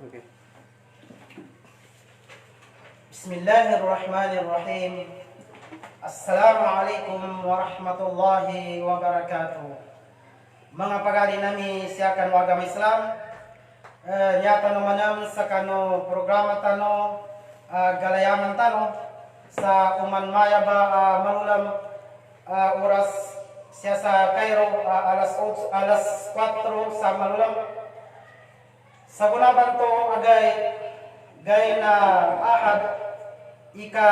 Okay. Bismillahirrahmanirrahim. Assalamualaikum warahmatullahi wabarakatuh. Mga pagali nami siakan agama Islam, nyata no manam sa kano programa tano galayaman tano sa uman maya ba malulam oras siya sa Cairo alas 4 sa malulam sa gunaban to agay gay na ahad ika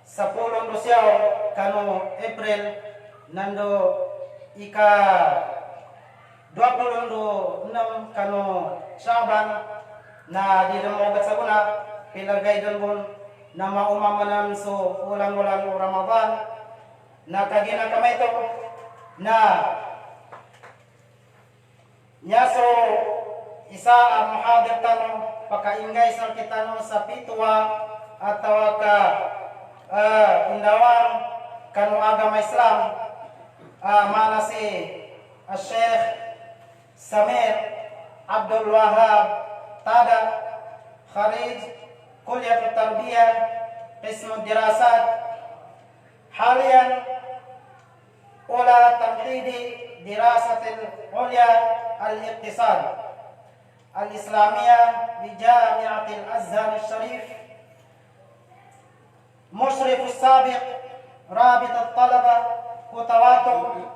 sa pulong dosyaw kano April nando ika 26 kano Shaban na di lumogat sa una pilagay doon na maumamanan so ulang-ulang Ramadan na kagina kamay to na nyaso isa ang muhadir tanong pakaingay sa kitano sa pitwa at ka indawang kanu agama Islam mana si Sheikh Samir Abdul Wahab Tada Kharij Kulliyat Tarbiyah Qism Dirasat halian ula tamhidi dirasatil ulya al-iqtisad al-islamiyah di Jamiatil Azhar Sharif musyrif as-sabiq rabit at-talaba kutawatu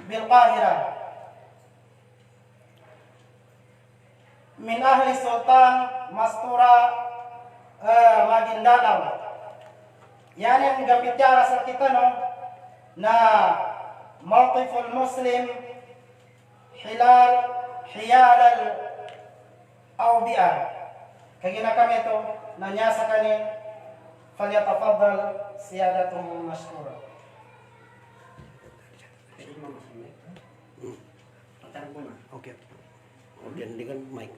bil Qahirah min ahli sultan Mastura Maguindanao. Yan ang gamitara sa kita no na mawqiful muslim hiyal al-awbi'a. Kagina kami ito na niya sa kanin falyatafaddal siyadatuhu mashkura. Okay. Okay, dengan mic.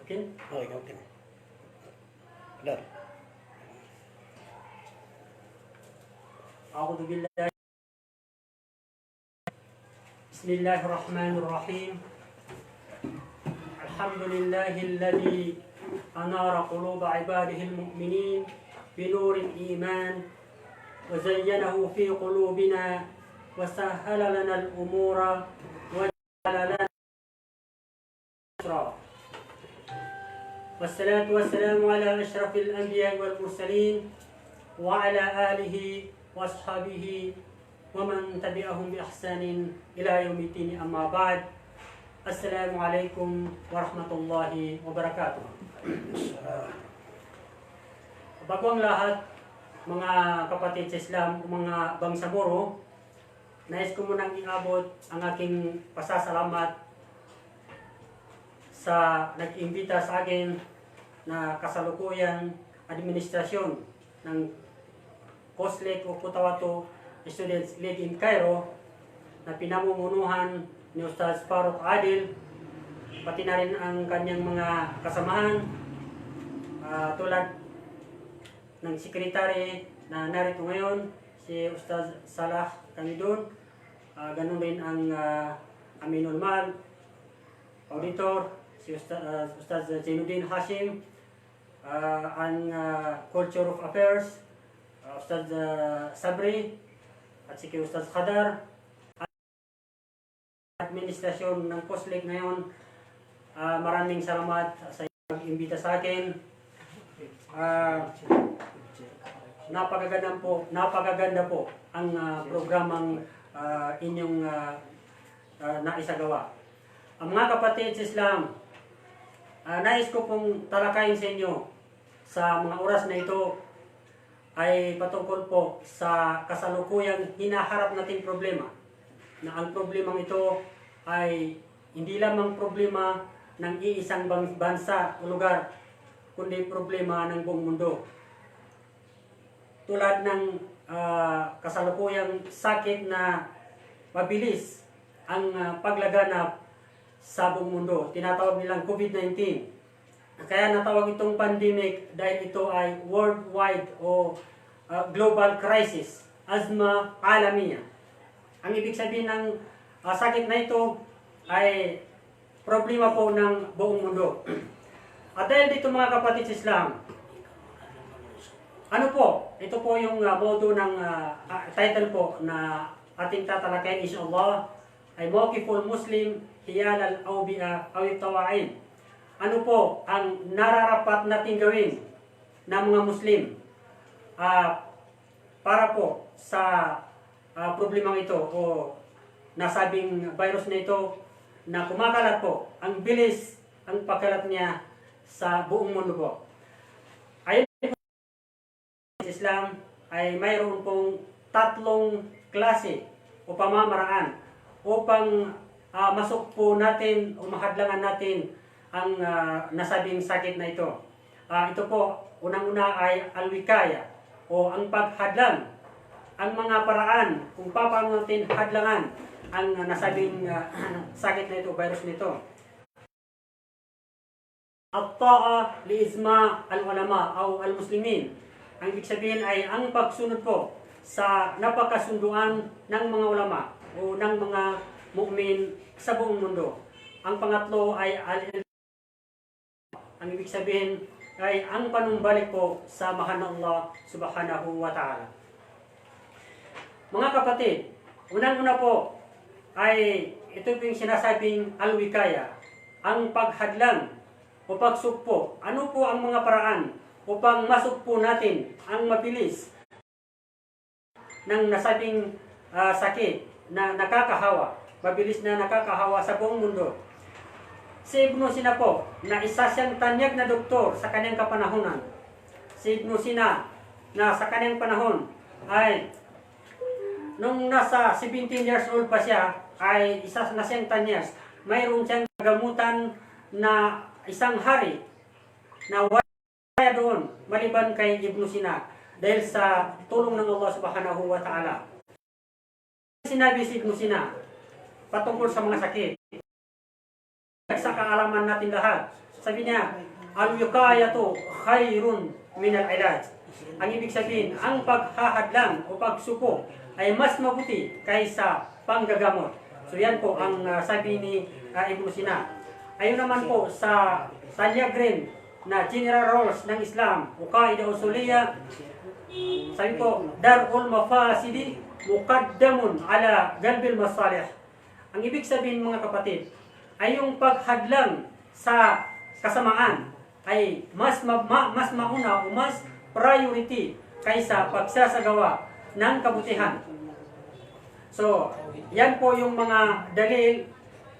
Okay? Okay, okay. Benar. أعوذ بالله بسم الله الرحمن الرحيم الحمد لله الذي أنار قلوب عباده المؤمنين بنور الإيمان وزينه في قلوبنا وسهل لنا الأمور وجعل لنا يسرا والصلاة والسلام على أشرف الأنبياء والمرسلين وعلى آله وأصحابه ومن تبعهم بإحسان إلى يوم الدين أما بعد السلام عليكم ورحمة الله وبركاته. Bago ang lahat, mga kapatid sa Islam, mga bangsamoro, nais ko munang iabot ang aking pasasalamat sa nag-imbita sa akin na kasalukuyang administrasyon ng COSLEC o Cotabato Students League in Cairo na pinamumunuhan ni Ustaz Farouk Adil, pati na rin ang kanyang mga kasamahan tulad ng sekretary na narito ngayon, si Ustaz Salah Kamidun, ganun rin ang Aminul Mal, auditor, si Ustaz Zainuddin Hashim, ang Culture of Affairs, Ustaz Sabri, at si Ustaz Khadar, at administrasyon ng COSLEC ngayon. Maraming salamat sa pag-imbita sa akin. Napakaganda po ang programang inyong naisagawa. Ang mga kapatid sa Islam, nais ko pong talakayin sa inyo sa mga oras na ito ay patungkol po sa kasalukuyang hinaharap nating problema. Na ang problemang ito ay hindi lamang problema ng iisang bansa o lugar, kundi problema ng buong mundo. Tulad ng kasalukuyang sakit na mabilis ang paglaganap sa buong mundo. Tinatawag nilang COVID-19. Kaya natawag itong pandemic dahil ito ay worldwide o global crisis, azma alamiya. Ang ibig sabihin ng sakit na ito ay problema po ng buong mundo. At dahil dito mga kapatid sa Islam, ano po, ito po yung modo ng title po na ating tatalakayin inshallah ay Mawqiful Muslim Hiyal al-Awbi'a aw Tawain. Ano po ang nararapat natin gawin ng mga Muslim para po sa problemang ito o nasabing virus na ito na kumakalat po, ang bilis ang pagkalat niya sa buong mundo po. Ayon po sa Islam ay mayroon pong 3 klase o pamamaraan upang masok po natin o mahadlangan natin ang nasabing sakit na ito. Ito po, unang-una ay alwikaya o ang paghadlang. Ang mga paraan kung paano natin hadlangan ang nasabing sakit na ito, virus nito. At-ta'a li-izma al-ulama o al-muslimin. Ang ibig sabihin ay ang pagsunod po sa napakasunduan ng mga ulama o ng mga mu'min sa buong mundo. Ang pangatlo ay ang ibig sabihin ay ang panumbalik po sa mahal na Allah subhanahu wa ta'ala. Mga kapatid, unang-una po ay ito yung sinasabing alwikaya, ang paghadlang o pagsugpo. Ano po ang mga paraan upang masugpo natin ang mabilis ng nasabing sakit na nakakahawa, mabilis na nakakahawa sa buong mundo. Si Ibn Sina po, na isa siyang tanyag na doktor sa kanyang kapanahunan. Si Ibn Sina, na sa kanyang panahon ay nung nasa 17 years old pa siya, ay isa na siyang tanyag. Mayroon siyang gamutan na isang hari na wala doon maliban kay Ibn Sina dahil sa tulong ng Allah subhanahu wa ta'ala. Sinabi si Ibn Sina patungkol sa mga sakit. Sa kaalaman natin lahat, sabi niya, al-wiqayatu khairun min al-ilaj. Ang ibig sabihin, ang paghahadlang o pagsuko ay mas mabuti kaysa panggagamot. So yan po ang sabi ni Ibn Sina. Ayun naman po sa tanyag rin na general rules ng Islam o qaida usuliyya, sabi po, dar'ul mafasidi muqaddamun ala jalbil masalih. Ang ibig sabihin mga kapatid, ay yung paghadlang sa kasamaan ay mas mauna o mas priority kaysa pagsasagawa ng kabutihan. So, yan po yung mga dalil,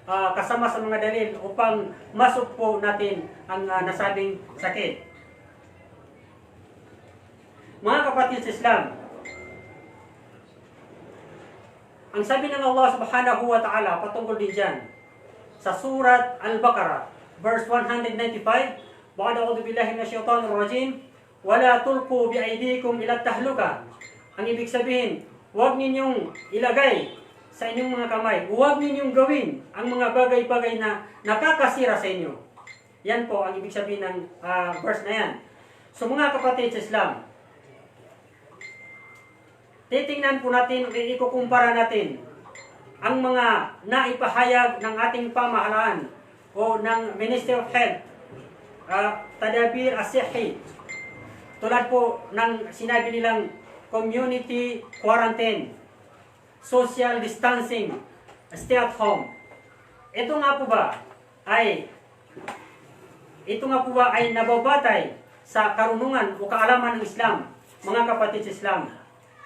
kasama sa mga dalil upang masugpo natin ang nasabing sakit. Mga kapatid sa Islam, ang sabi ng Allah subhanahu wa ta'ala patungkol din dyan, sa surat Al-Baqarah, verse 195, Ba'da a'udhu billahi minasyaitanir rajim, wala tulqu bi'aydikum ila tahluka. Ang ibig sabihin, huwag ninyong ilagay sa inyong mga kamay, huwag ninyong gawin ang mga bagay-bagay na nakakasira sa inyo. Yan po ang ibig sabihin ng verse na yan. So mga kapatid sa Islam, titingnan po natin, ikukumpara natin ang mga naipahayag ng ating pamahalaan o ng Ministry of Health, Tadabir As-Sihi, tulad po ng sinabi nilang community quarantine, social distancing, stay at home. Ito nga po ba ay nababatay sa karunungan o kaalaman ng Islam, mga kapatid sa Islam?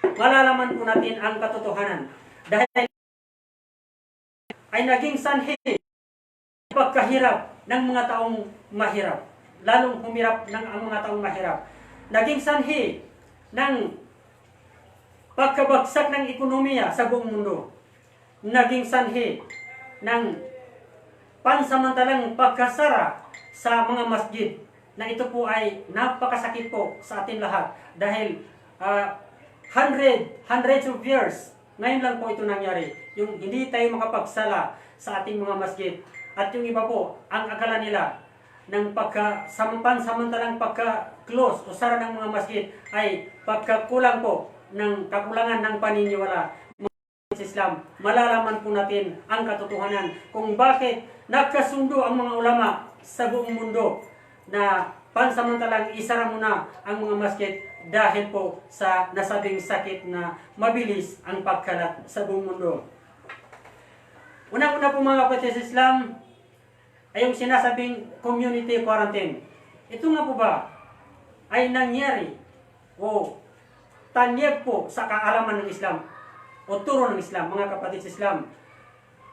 Malalaman po natin ang katotohanan dahil ay naging sanhi pagkahirap ng mga taong mahirap, lalong humirap ng ang mga taong mahirap. Naging sanhi ng pagkabagsak ng ekonomiya sa buong mundo. Naging sanhi ng pansamantalang pagkasara sa mga masjid, na ito po ay napakasakit po sa atin lahat dahil hundreds of years ngayon lang po ito nangyari, yung hindi tayo makapagsala sa ating mga masjid. At yung iba po, ang akala nila ng pansamantalang pagka-close o sara ng mga masjid ay pagkakulang po ng kakulangan ng paniniwala. Islam, malalaman po natin ang katotohanan kung bakit nagkasundo ang mga ulama sa buong mundo na pansamantalang isara muna ang mga masjid dahil po sa nasabing sakit na mabilis ang pagkalat sa buong mundo. Una-una po mga kapatid sa Islam ay yung sinasabing community quarantine. Ito nga po ba ay nangyari o tanyag po sa kaalaman ng Islam o turo ng Islam, mga kapatid sa Islam.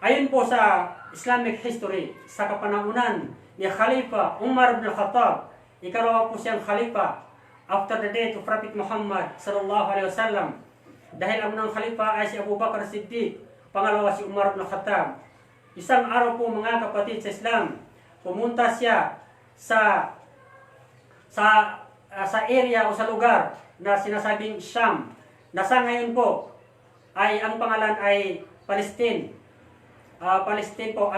Ayon po sa Islamic history, sa kapanahunan ni Khalifa Umar ibn Khattab, ikalawa po siyang Khalifa after the death of Prophet Muhammad sallallahu alaihi wasallam. Dahil ang unang Khalifa ay si Abu Bakar Siddiq, pangalawa si Umar ibn Khattab. Isang araw po mga kapatid sa Islam, pumunta siya sa area o sa lugar na sinasabing Sham, na sa ngayon po ay ang pangalan ay Palestine. Palestine po,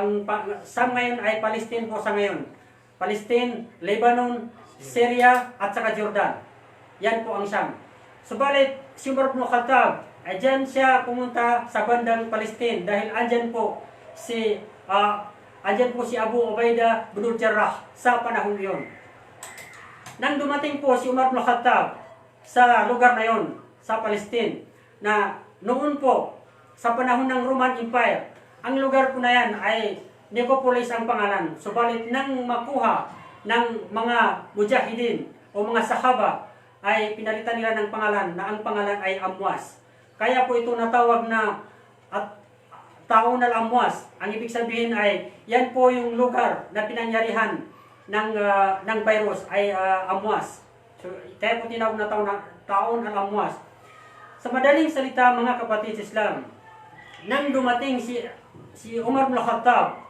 Sham ngayon ay Palestine po sa ngayon. Palestine, Lebanon, Syria at saka Jordan. Yan po ang Sham. Subalit, si Umar ibn Khattab, dyan siya pumunta sa bandang Palestine dahil andyan po si Abu Ubaidah bin Jarrah sa panahon yun. Nang dumating po si Umar ibn Khattab sa lugar na yon, sa Palestine, na noon po, sa panahon ng Roman Empire, ang lugar po na yan ay Nicopolis ang pangalan. Subalit nang makuha ng mga mujahidin o mga sahaba, ay pinalitan nila ng pangalan na ang pangalan ay Amwas. Kaya po ito natawag na Taon al-Amwas. Ang ibig sabihin ay yan po yung lugar na pinangyarihan ng virus ay Amwas. So, kaya po tinawag na Taon al-Amwas. Sa madaling salita mga kapatid sa Islam, nang dumating si Umar ibn Khattab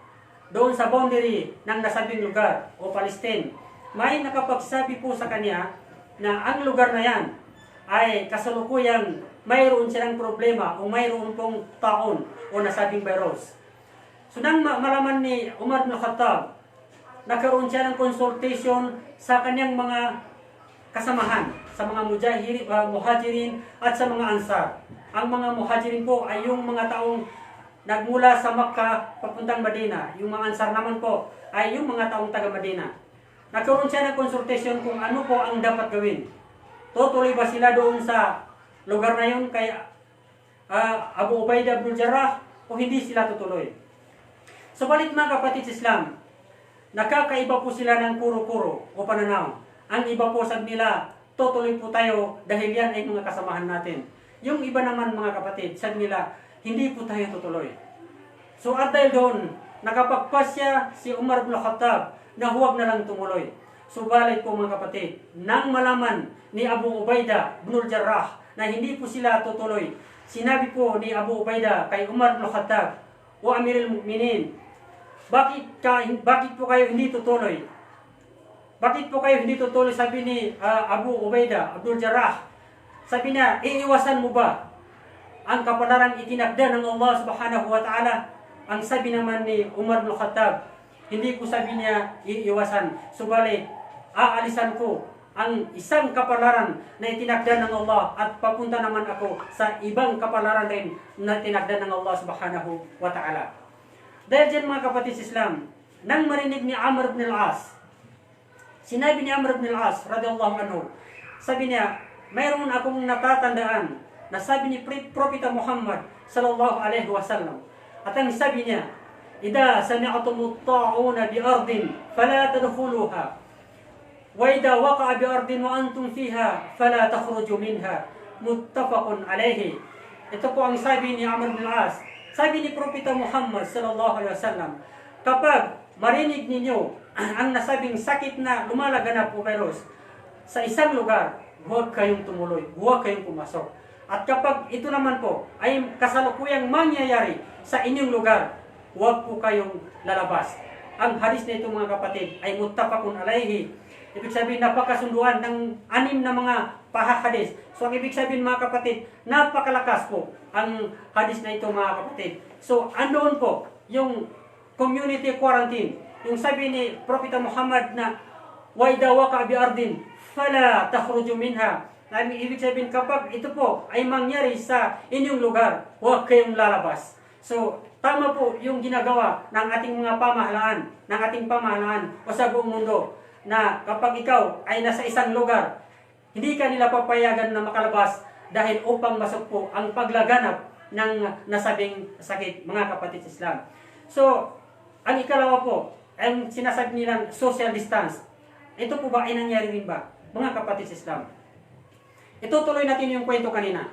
doon sa boundary ng nasabing lugar o Palestine, may nakapagsabi po sa kanya na ang lugar na yan ay kasalukuyang mayroon silang problema o mayroon pong taon o nasabing virus. So nang malaman ni Umar ibn Khattab, nagkaroon siya ng consultation sa kanyang mga kasamahan, sa mga muhajirin at sa mga ansar. Ang mga muhajirin po ay yung mga taong nagmula sa Makkah papuntang Madina. Yung mga ansar naman po ay yung mga taong taga Madina. Nagkaroon siya ng consultation kung ano po ang dapat gawin. Tutuloy ba sila doon sa lugar na yun kay Abu Ubaidah bin Jarrah o hindi sila tutuloy? Subalit mga kapatid sa Islam, nakakaiba po sila ng kuro-kuro o pananaw. Ang iba po sabi nila, tutuloy po tayo dahil yan ay mga kasamahan natin. Yung iba naman mga kapatid, sabi nila, hindi po tayo tutuloy. So at dahil doon, nakapagpasya si Umar ibn Khattab na huwag na lang tumuloy. Subalit po mga kapatid, nang malaman ni Abu Ubaidah bin Jarrah na hindi po sila tutuloy, sinabi po ni Abu Ubaidah kay Umar ibn Khattab, O Amirul Mu'minin, bakit po kayo hindi tutuloy? Bakit po kayo hindi tutuloy? Sabi ni Abu Ubaidah bin Jarrah, sabi niya, iiwasan mo ba ang kapalaran itinakda ng Allah subhanahu wa ta'ala? Ang sabi naman ni Umar ibn Khattab, hindi ko sabi niya iiwasan, subalit aalisan ko ang isang kapalaran na itinakda ng Allah at papunta naman ako sa ibang kapalaran rin na itinakda ng Allah subhanahu wa ta'ala. Dahil dyan mga kapatid sa Islam, nang marinig ni Amr ibn al-As, sinabi ni Amr ibn al-As radiyallahu anhu, sabi niya, mayroon akong natatandaan na sabi ni Propeta Muhammad sallallahu alaihi wasallam. At ang sabi niya, "Idza sami'tum at-ta'una bi ardin fala tadkhuluha. Wa idza waqa'a bi ardin wa antum fiha fala takhruju minha." Muttafaqun alaihi. Ito po ang sabi ni Amr bin al-As. Sabi ni Propeta Muhammad sallallahu alaihi wasallam, kapag marinig ninyo ang nasabing sakit na lumalaganap o virus sa isang lugar, huwag kayong tumuloy, huwag kayong pumasok. At kapag ito naman po ay kasalukuyang mangyayari sa inyong lugar, huwag po kayong lalabas. Ang hadis na ito mga kapatid ay muttafaqun alaihi. Ibig sabihin napakasunduan ng 6 na mga pahahadis. So ang ibig sabihin mga kapatid, napakalakas po ang hadis na ito mga kapatid. So andoon po yung community quarantine. Yung sabi ni Propeta Muhammad na wa idza waqa bi ardin fala takhruju minha. Ibig sabihin, kapag ito po ay mangyari sa inyong lugar, huwag kayong lalabas. So, tama po yung ginagawa ng ating mga pamahalaan, o sa buong mundo, na kapag ikaw ay nasa isang lugar, hindi ka nila papayagan na makalabas dahil upang masok po ang paglaganap ng nasabing sakit, mga kapatid sa Islam. So, ang ikalawa po, ang sinasabi nilang social distance. Ito po ba ay nangyari rin ba, mga kapatid sa Islam? Itutuloy natin yung kwento kanina.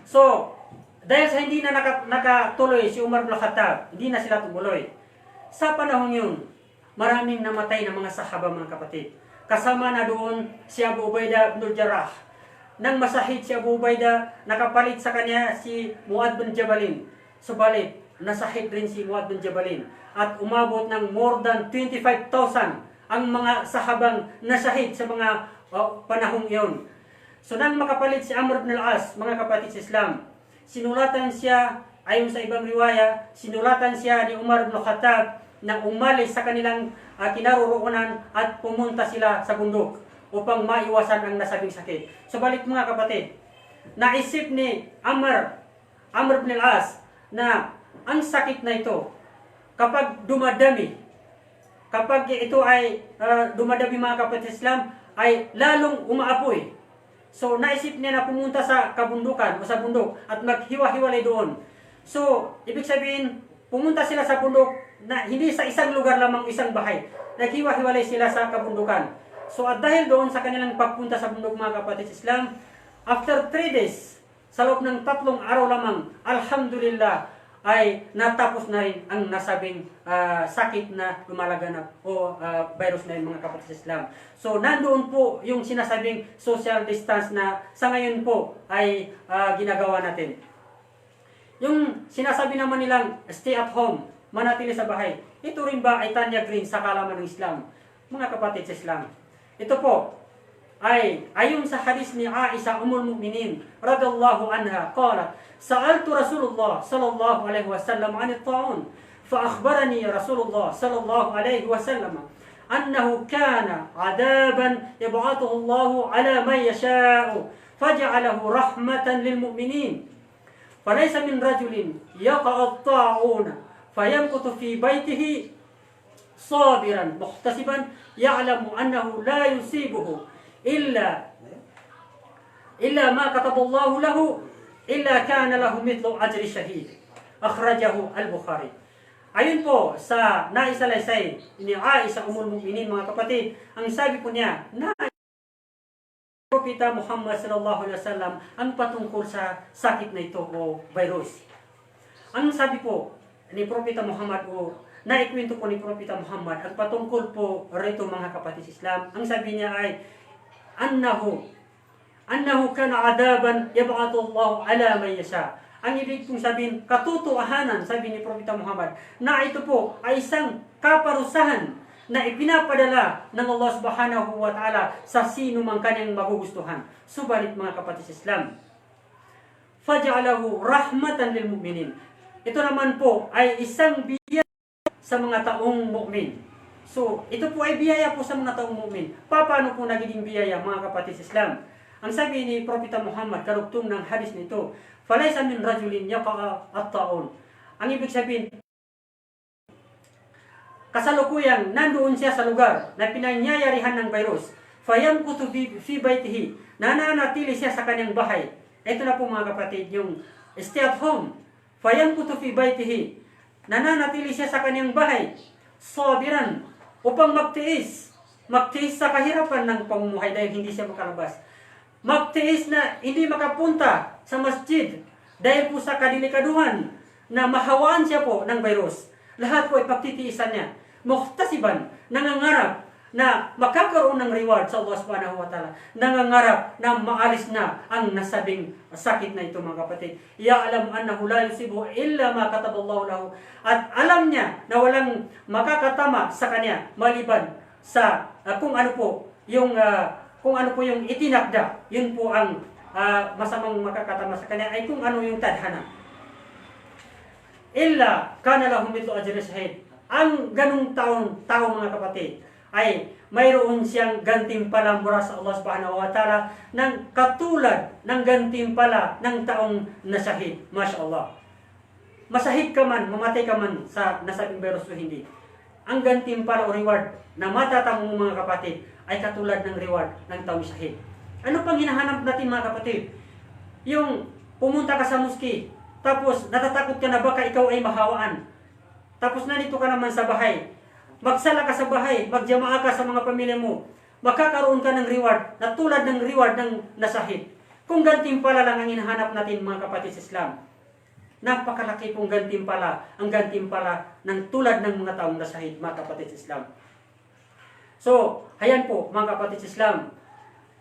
So, dahil sa hindi na nakatuloy si Umar ibn Khattab, hindi na sila tumuloy. Sa panahon yun, maraming namatay na mga sahaba, mga kapatid. Kasama na doon si Abu Ubaidah ibn Jarrah. Nang masahid si Abu Ubaidah, nakapalit sa kanya si Muad bin Jabalin. Subalit, nasahid rin si Muad bin Jabalin. At umabot ng more than 25,000 ang mga sahabang nasahid sa mga panahong iyon. So nang makapalit si Amr ibn al-As, mga kapatid sa Islam, sinulatan siya, ayon sa ibang riwaya, sinulatan siya ni Umar ibn Khattab na umalis sa kanilang kinaroroonan at pumunta sila sa bundok upang maiwasan ang nasabing sakit. So balik, mga kapatid, naisip ni Amr ibn al-As na ang sakit na ito, kapag dumadami, kapag ito ay dumadami, mga kapatid sa Islam, ay lalong umaapoy. So, naisip niya na pumunta sa kabundukan o sa bundok at maghiwa-hiwalay doon. So, ibig sabihin, pumunta sila sa bundok na hindi sa isang lugar lamang, isang bahay. Naghiwa-hiwalay sila sa kabundukan. So, at dahil doon sa kanilang pagpunta sa bundok, mga kapatid sa Islam, after 3 days, sa loob ng 3 araw lamang, alhamdulillah, ay natapos na rin ang nasabing sakit na lumalaganap o virus na yun, mga kapatid sa Islam. So, nandoon po yung sinasabing social distance na sa ngayon po ay ginagawa natin. Yung sinasabi naman nilang stay at home, manatili sa bahay, ito rin ba ay tanyag rin sa kalaman ng Islam, mga kapatid sa Islam? Ito po ay ayon sa hadis ni Aisha Ummul Mukminin radhiyallahu anha, qalat sa'altu Rasulullah sallallahu alaihi wasallam 'an at-ta'un fa akhbarani Rasulullah sallallahu alaihi wasallam annahu kana 'adaban yab'athuhu Allah 'ala man yasha'u faj'alahu rahmatan lil mu'minin falaysa min rajulin yaqa'u at-ta'un fayanqutu fi baytihi sabiran muhtasiban ya'lamu annahu la yusibuhu illa ma kataballahu lahu illa kana lahu mithlu ajri shahid. Akhrajahu al-Bukhari. Ayun po sa naisalaysay ni Aisha Ummul Mukminin, mga kapatid, ang sabi po niya na Propeta Muhammad sallallahu alaihi wasallam ang patungkol sa sakit na ito o virus. Ang sabi po ni Propeta Muhammad o naikwento po ni Propeta Muhammad ang patungkol po rito, mga kapatid Islam, ang sabi niya ay annahu kana adaban yab'athu Allah ala man yasha. Ang ibig kong sabihin, katotohanan, sabi ni Propeta Muhammad, na ito po ay isang kaparusahan na ipinapadala ng Allah subhanahu wa ta'ala sa sino mang kanyang magugustuhan. Subalit, mga kapatid Islam, faj'alahu rahmatan lil mu'minin. Ito naman po ay isang biyaya sa mga taong mu'min. So, ito po ay biyaya po sa mga taong mu'min. Paano po nagiging biyaya, mga kapatid sa Islam? Ang sabi ni Propeta Muhammad, karugtong ng hadis nito, falaysa min rajulin yaqa'a at-ta'un. Ang ibig sabihin, kasalukuyang nandoon siya sa lugar na pinanyayarihan ng virus. Fayamkutu fi baytihi. Nananatili siya sa kanyang bahay. Ito na po, mga kapatid, yung stay at home. Fayamkutu fi baytihi. Nananatili siya sa kanyang bahay. Sabiran, upang magtiis sa kahirapan ng pamumuhay dahil hindi siya makalabas. Magtiis na hindi makapunta sa masjid dahil po sa kadilikaduhan na mahawaan siya po ng virus. Lahat po ay pagtitiisan niya. Muhtasiban, nangangarap na makakaroon ng reward sa Allah subhanahu wa ta'ala. Nangangarap na maalis na ang nasabing sakit na ito, mga kapatid. Ya'lam annahu la yusibu illa ma kataballahu lahu. At alam niya na walang makakatama sa kanya maliban sa kung ano po yung itinakda. Yun po ang masamang makakatama sa kanya ay kung ano yung tadhana. Illa kana lahu mithlu ajri shahid. Ang ganung tao, mga kapatid, ay mayroon siyang gantimpala mula sa Allah subhanahu wa ta'ala ng katulad ng gantimpala ng taong nasahid. Masya Allah. Masahid ka man, mamatay ka man sa nasabing virus o hindi, ang gantimpala o reward na matatamo mo mga kapatid ay katulad ng reward ng taong sahid. Ano pang hinahanap natin mga kapatid? Yung pumunta ka sa muski, tapos natatakot ka na baka ikaw ay mahawaan. Tapos nandito ka naman sa bahay, magsala ka sa bahay, magjamaa ka sa mga pamilya mo, makakaroon ka ng reward na tulad ng reward ng nasahid. Kung gantimpala lang ang hinahanap natin mga kapatid sa Islam, napakalaki pong gantimpala, ang gantimpala ng tulad ng mga taong nasahid, mga kapatid sa Islam. So, ayan po mga kapatid sa Islam.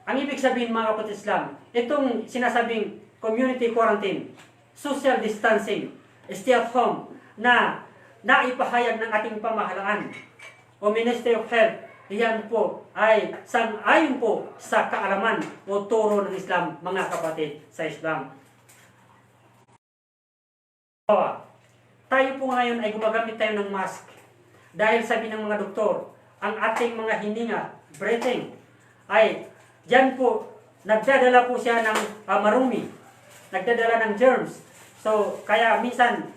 Ang ibig sabihin mga kapatid sa Islam, itong sinasabing community quarantine, social distancing, stay at home, na naipahayag ng ating pamahalaan o Ministry of Health, iyan po ay sang-ayon po sa kaalaman o turo ng Islam, mga kapatid sa Islam. Tayo po ngayon ay gumagamit tayo ng mask dahil sabi ng mga doktor, ang ating mga hininga, breathing, ay dyan po, nagdadala po siya ng marumi, nagdadala ng germs. So, kaya minsan,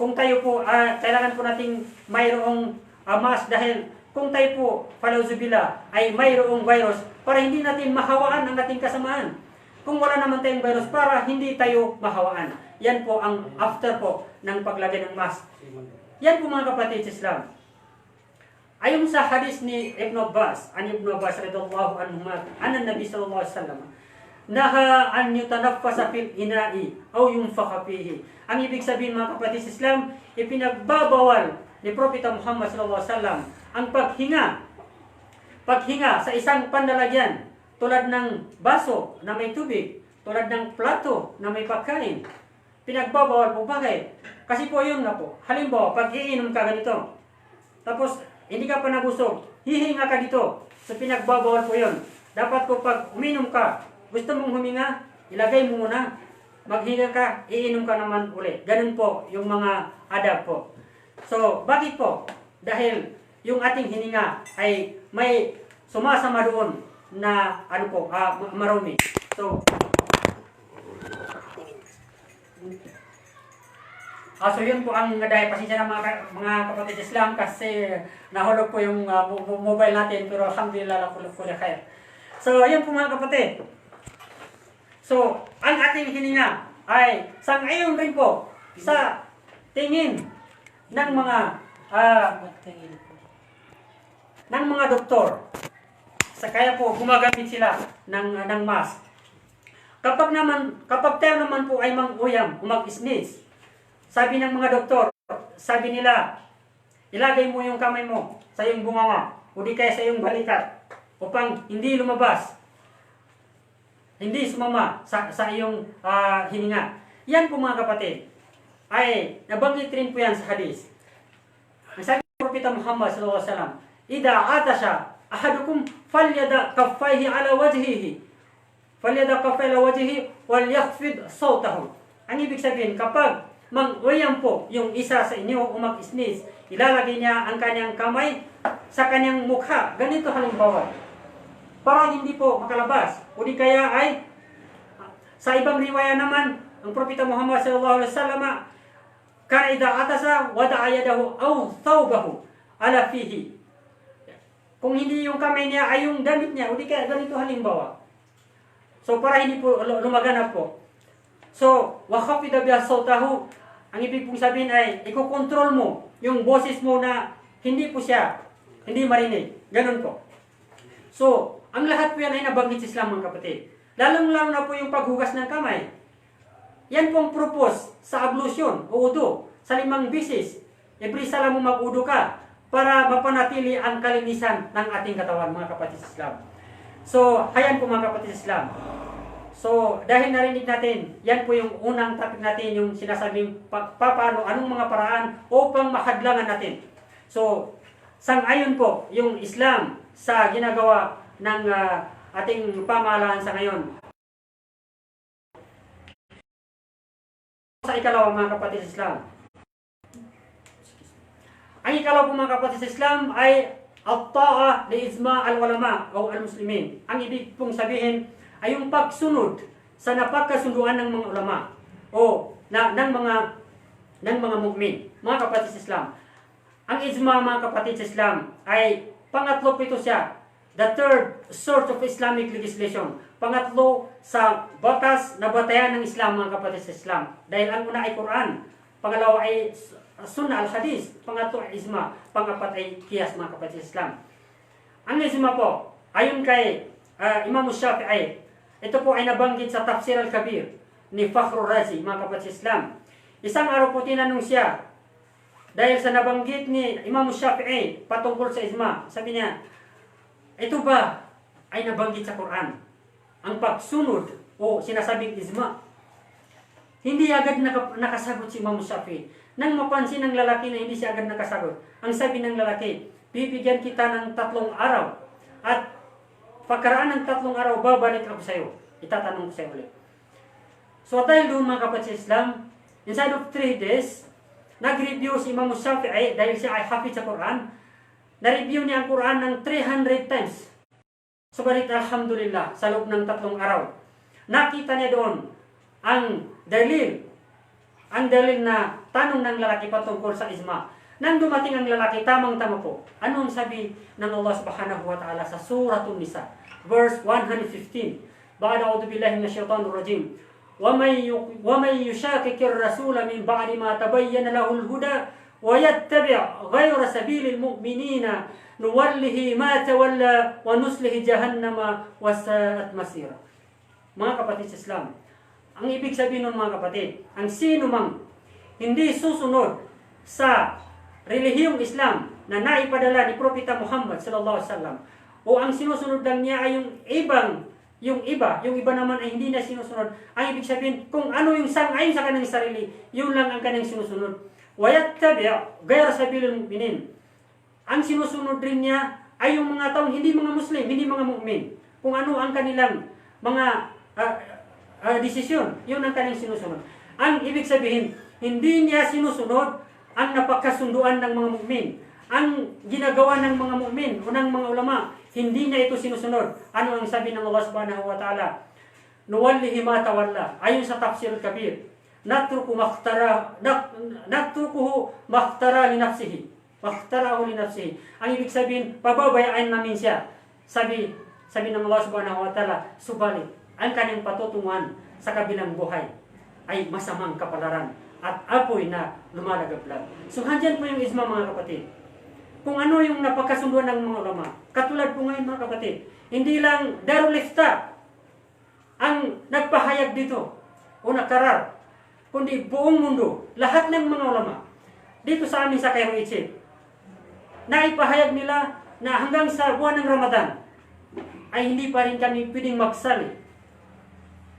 kung tayo po, kailangan po nating mayroong mask dahil kung tayo po, falauzubillah, ay mayroong virus para hindi natin mahawaan ang ating kasamaan. Kung wala naman tayong virus para hindi tayo mahawaan. Yan po ang after po ng paglagay ng mask. Yan po mga kapatid sa Islam. Ayon sa hadis ni Ibn Abbas, Ibn Abbas radhiyallahu anhu, anan Nabi sallallahu alaihi wasallam, naha an yutanaffasa fil ina'i aw yunfakha fihi. Ang ibig sabihin mga kapatid sa Islam, ipinagbabawal ni Propeta Muhammad sallallahu alaihi wasallam ang paghinga sa isang panlalagyan tulad ng baso na may tubig, tulad ng plato na may pagkain. Pinagbabawal po. Bakit? Kasi po yun nga po. Halimbawa, pag iinom ka ganito, tapos hindi ka pa nabusog, hihinga ka dito. So pinagbabawal po yun. Dapat po pag uminom ka, gusto mong huminga, ilagay mo muna, maghinga ka, iinom ka naman uli. Ganun po yung mga adab po. So, bakit po? Dahil yung ating hininga ay may sumasama doon na marumi. So, so yun po ang dahil pasensya na mga kapatid Islam kasi nahulog po yung mobile natin, pero alhamdulillah la kulli khair. So, yun po mga kapatid. So, ang ating hininga ay sang-ayon rin po sa tingin ng mga doktor. Kaya po gumagamit sila ng mask. Kapag tayo naman po ay mang-uyam, mag-sneeze, sabi ng mga doktor, sabi nila, ilagay mo yung kamay mo sa iyong bunganga o di kaya sa iyong balikat upang hindi lumabas, hindi sumama sa iyong hininga. Yan po mga kapatid, ay nabanggit rin po yan sa hadis. Ang sabi ng Propeta Muhammad sallallahu alaihi wasallam, "Idza atasha ahadukum falyada kaffayhi ala wajhihi, falyada kaffayhi ala wajhihi wal yakhfid sawtahu." Ang ibig sabihin, kapag mang-uyam po yung isa sa inyo o mag-sneeze, ilalagay niya ang kanyang kamay sa kanyang mukha. Ganito halimbawa, para hindi po makalabas. O di kaya ay, sa ibang riwaya naman, ang Propeta Muhammad sallallahu alaihi wasallam, kana idza atasa wada'a yadahu aw thawbahu ala fihi. Kung hindi yung kamay niya ay yung damit niya, o di kaya ganito halimbawa. So para hindi po lumaganap po. So, wa khafida biha sawtahu, ang ibig pong sabihin ay iko-control mo yung boses mo na hindi po siya, hindi marinig. Ganun po. So, ang lahat po yan ay nabanggit sa Islam mga kapatid. Lalong-lalo na po yung paghugas ng kamay. Yan pong purpose sa ablution o udo sa 5 bisis. Every sala mo mag-udo ka para mapanatili ang kalinisan ng ating katawan mga kapatid sa Islam. So, ayan po mga kapatid sa Islam. So, dahil narinig natin, yan po yung unang topic natin, yung sinasabing paano, anong mga paraan upang mahadlangan natin. So, sang-ayon po yung Islam sa ginagawa ng ating pamahalaan sa ngayon. Sa ikalawa mga kapatid sa Islam. Ang ikalawa po mga kapatid sa Islam ay at-ta'a li ijma' al-ulama o al-muslimin. Ang ibig pong sabihin ay yung pagsunod sa napagkasunduan ng mga ulama o ng mga mu'min. Mga kapatid sa Islam, ang ijma, mga kapatid sa Islam, ay pangatlo po ito siya. The third source of Islamic legislation. Pangatlo sa batas na batayan ng Islam, mga kapatid sa Islam. Dahil ang una ay Quran, pangalawa ay Sunnah al-Hadith, pangatlo ay ijma, pangapat ay qiyas, mga kapatid sa Islam. Ang ijma po, ayon kay Imam Shafi'i, ito po ay nabanggit sa Tafsir al-Kabir ni Fakhrur Razi, mga kapatid sa Islam. Isang araw po tinanong siya, dahil sa nabanggit ni Imam Shafi'i patungkol sa ijma, sabi niya, ito ba ay nabanggit sa Quran? Ang pagsunod o sinasabing ijma. Hindi agad nakasagot si Imam Shafi'i. Nang mapansin ng lalaki na hindi siya agad nakasagot, ang sabi ng lalaki, bibigyan kita ng 3 araw at pagkaraan ng 3 araw, babalik ako sa iyo. Itatanong ko sa iyo ulit. So dahil doon, mga kapatid sa Islam, inside of 3 days, nag-review si Imam Shafi'i dahil siya ay hafid sa Quran. Na-review niya ang Quran ng 300 times. Subalit alhamdulillah, sa loob ng 3 araw, nakita niya doon ang dalil na tanong ng lalaki patungkol sa ijma. Nang dumating ang lalaki, tamang-tama po. Ano ang sabi ng Allah subhanahu wa ta'ala sa Suratul Nisa? Verse 115. Ba'da a'udhu billahi minasyaitanir rajim. وَمَنْ يُشَاكِكِ الرَّسُولَ مِنْ بَعْدِ مَا تَبَيَّنَ لَهُ الْهُدَى وَيَتَّبِعْ غَيْرَ سَبِيلِ الْمُؤْمِنِينَ نُوَلِّهِ مَا تَوَلَّى وَنُصْلِهِ جَهَنَّمَ وَسَاءَتْ مَصِيرًا. Mga kapatid sa Islam, ang ibig sabihin ng mga kapatid, ang sino mang hindi susunod sa relihiyong Islam na naipadala ni Propeta Muhammad sallallahu alaihi wasallam, o ang sinusunod lang niya ay yung iba naman ay hindi na sinusunod, ang ibig sabihin, kung ano yung sang-ayon sa kanyang sarili, yun lang ang kanyang sinusunod. وَيَتَّبِعْ غَيْرَ سَبِيلِ الْمُؤْمِنِينَ. Ang sinusunod rin niya ay yung mga taong hindi mga Muslim, hindi mga mu'min. Kung ano ang kanilang mga desisyon, yun ang kanyang sinusunod. Ang ibig sabihin, hindi niya sinusunod ang napagkasunduan ng mga mu'min. Ang ginagawa ng mga mu'min o ng mga ulama, hindi niya ito sinusunod. Ano ang sabi ng Allah subhanahu wa ta'ala? Nuwallihi ma tawalla. Ayon sa Tafsir al-Kabir, natrukuhu makhtara li nafsihi. Makhtarahu li nafsihi. Ang ibig sabihin, pababayaan namin siya. Sabi ng Allah subhanahu wa ta'ala, subalit, ang kanyang patutunguhan sa kabilang buhay ay masamang kapalaran at apoy na lumalagablag. So, handyan po yung ijma, mga kapatid. Kung ano yung napagkasunduan ng mga ulama. Katulad po ngayon, mga kapatid, hindi lang Darul Ifta ang nagpahayag dito o nakarar, kundi buong mundo, lahat ng mga ulama dito sa amin sa Cairo, Egypt, naipahayag nila na hanggang sa buwan ng Ramadan ay hindi pa rin kami pwedeng magsali,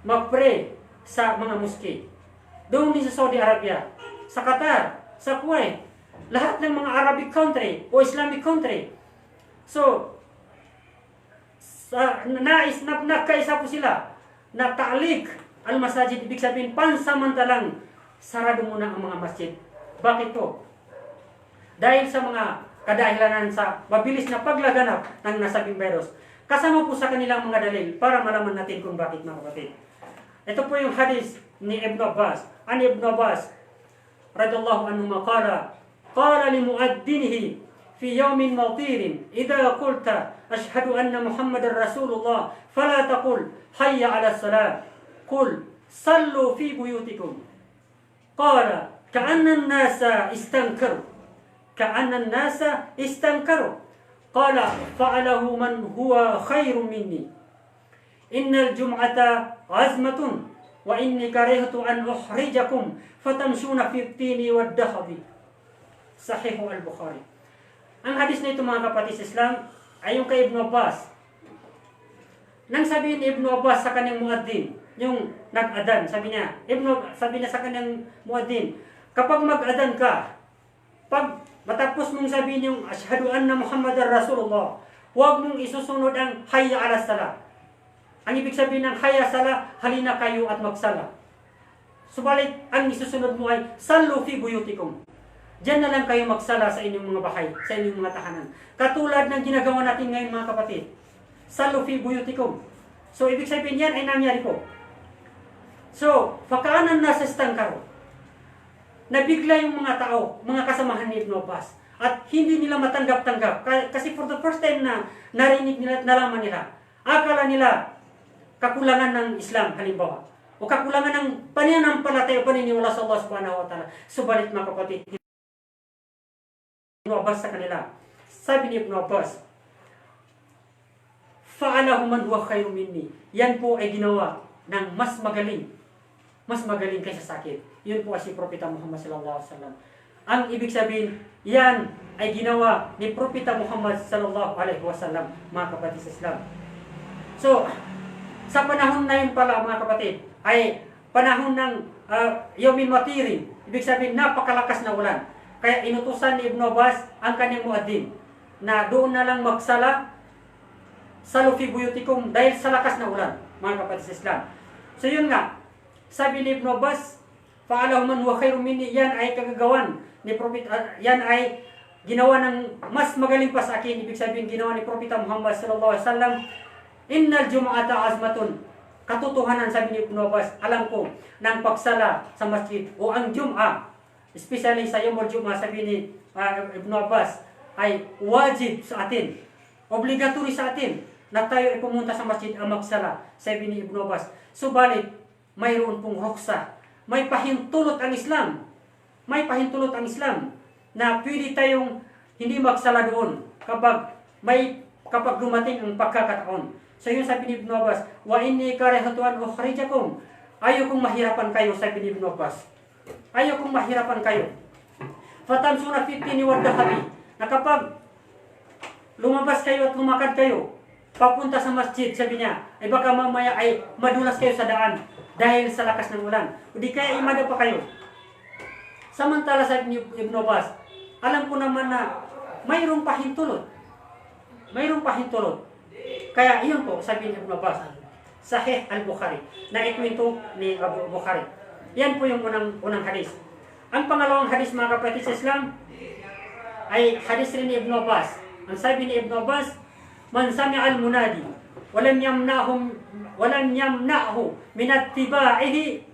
mag-pray sa mga muski. Doon din sa Saudi Arabia, sa Qatar, sa Kuwait, lahat ng mga Arabic country o Islamic country. So, nagkaisa po sila na ta'liq al-masajid, ibig sabihin pansamantalang sarado muna ang mga masjid. Bakit po? Dahil sa mga kadahilanan sa mabilis na paglaganap ng nasabing virus. Kasama po sa kanilang mga dalil para malaman natin kung bakit, mga kapatid. Ito po yung hadis ni Ibn Abbas. An Ibn Abbas radiyallahu anhu maqala qala li muaddinihi fi yawmin matirin idha qulta ashhadu anna Muhammadar Rasulullah fala taqul hayya 'ala salat qul sallu fi buyutikum. Qala ka'anna an-nasa istankaru qala fa'alahu man huwa khairun minni innal jum'ata azmatun wa inni karihtu an uhrijakum fatamshuna fi tini wad dahbi. Sahih al-Bukhari. Ang hadis na ito, mga kapatid sa Islam, ay yung kay Ibn Abbas. Nang sabihin ni Ibn Abbas sa kanyang muaddin, yung nag-adan, sabi niya sa kanyang muaddin, kapag mag-adan ka, pag matapos mong sabihin yung ashhadu anna Muhammadar Rasulullah, huwag mong isusunod ang hayya 'ala salat. Ang ibig sabihin ng hayya sala, halina kayo at magsala. Subalit, ang isusunod mo ay sallu fi buyutikum. Diyan na lang kayo magsala sa inyong mga bahay, sa inyong mga tahanan. Katulad ng ginagawa natin ngayon mga kapatid. Salu fi buyutikum. So, ibig sabihin yan ay nangyari po. So, fakaanan na sa stangkaro. Nabigla yung mga tao, mga kasamahan ni Ibn Abbas. At hindi nila matanggap-tanggap. Kasi for the first time na narinig nila at nalaman nila, akala nila kakulangan ng Islam, halimbawa. O kakulangan ng pananampalataya o paniniwala sa Allah subhanahu wa ta'ala. Subalit mga kapatid, Ibn Abbas sa kanila. Sabi ni Ibn Abbas, fa'alahu man huwa khayrun minni. Yan po ay ginawa ng mas magaling kaysa sa akin. Yun po ay si Propeta Muhammad sallallahu alaihi wasallam. Ang ibig sabihin, yan ay ginawa ni Propeta Muhammad sallallahu alaihi wasallam, mga kapatid sa Islam. So, sa panahon na yun pala mga kapatid, ay panahon ng Yawmin Matirin. Ibig sabihin, napakalakas na ulan. Kaya inutusan ni Ibn Abbas ang kanyang muaddin na doon na lang magsala salu fi buyutikum dahil sa lakas na ulan, mga kapatid sa Islam. So yun nga, sabi ni Ibn Abbas, fa'alahu man huwa khayrun minni, yan ay kagagawan ni Prophet, yan ay ginawa ng mas magaling pa sa akin. Ibig sabihin, ginawa ni Propeta Muhammad sallallahu alaihi wasallam. Innal jum'ata azmatun. Katotohanan, sabi ni Ibn Abbas, alam ko, ng pagsala sa masjid o ang Jum'ah, especially sa Yawmul Jum'ah, sabi ni Ibn Abbas, ay wajib sa atin, obligatory sa atin, na tayo ay pumunta sa masjid ang magsala, sabi ni Ibn Abbas. Subalit, mayroon pong ruksa, may pahintulot ang Islam, na pwede tayong hindi magsala doon kapag dumating ang pagkakataon. So yun sabi ni Ibn Abbas, wa inni karihatu an ukhrijakum. Ayaw kong mahirapan kayo, sabi ni Ibn Abbas. Ayaw kong mahirapan kayo. Fatamsuna fitini wa dahabi. Na kapag lumabas kayo at lumakad kayo papunta sa masjid, sabi niya, ay baka mamaya ay madulas kayo sa daan dahil sa lakas ng ulan. O di kaya imada pa kayo. Samantala sabi ni Ibn Abbas, alam ko naman na mayroong pahintulot. Kaya iyon po, sabi ni Ibn Abbas, Sahih al-Bukhari, na ikwento ni Abu Bukhari. Yan po yung unang hadis. Ang pangalawang hadis, mga kapatid sa Islam, ay hadis rin ni Ibn Abbas. Ang sabi ni Ibn Abbas, man sami'a al-munadi, walam yamna'hu min attiba'ihi